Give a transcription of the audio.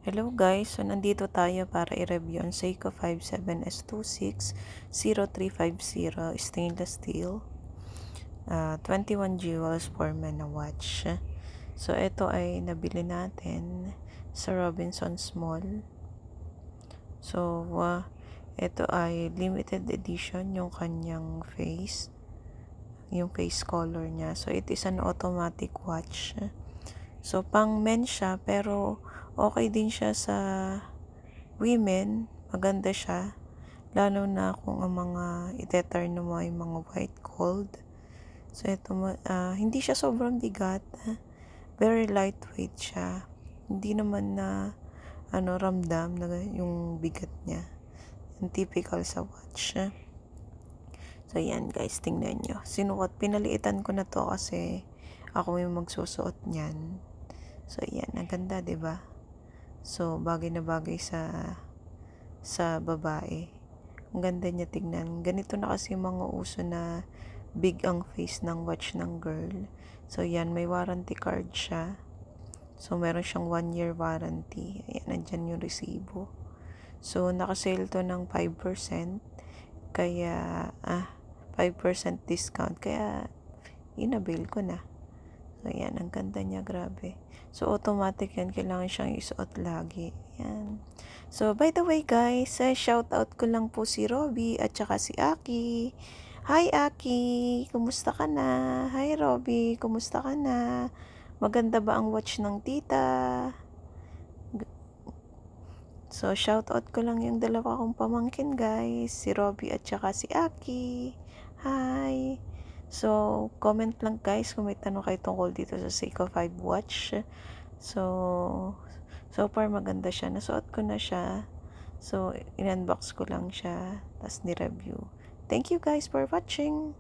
Hello guys, so nandito tayo para i-review ang Seiko 57S260350 stainless steel 21 jewels for men na watch. So ito ay nabili natin sa Robinsons Mall. So ito ay limited edition yung kanyang face, yung face color niya. So it is an automatic watch. So pang men siya pero okay din siya sa women, maganda siya. Lalo na kung ang mga iteturn mo ay mga white gold. So ito, hindi siya sobrang bigat. Very lightweight siya. Hindi naman na ramdam na yung bigat niya. Yung typical sa watch. So yan guys, tingnan nyo. Pinaliitan ko na to kasi ako yung magsusuot niyan. So yan, ang ganda 'di ba? So bagay na bagay sa babae. Ang ganda niya tignan. Ganito na kasi yung mga uso na big ang face ng watch ng girl. So yan, may warranty card siya. So meron siyang 1-year warranty. Ayan, nandyan yung resibo. So naka-sale to ng 5%. Kaya 5% discount. Kaya inabil ko na. So, yan. Ang ganda niya. Grabe. So, automatic yan. Kailangan siyang isuot lagi. Yan. So, by the way, guys, shout out ko lang po si Robby at saka si Aki. Hi, Aki. Kumusta ka na? Hi, Robby. Kumusta ka na? Maganda ba ang watch ng tita? So, shout out ko lang yung dalawa kong pamangkin, guys. Si Robby at saka si Aki. Hi. So, comment lang guys kung may tanong kayo tungkol dito sa Seiko 5 watch. So far maganda siya. Nasuot ko na siya. So, in-unbox ko lang siya. Tapos ni-review. Thank you guys for watching.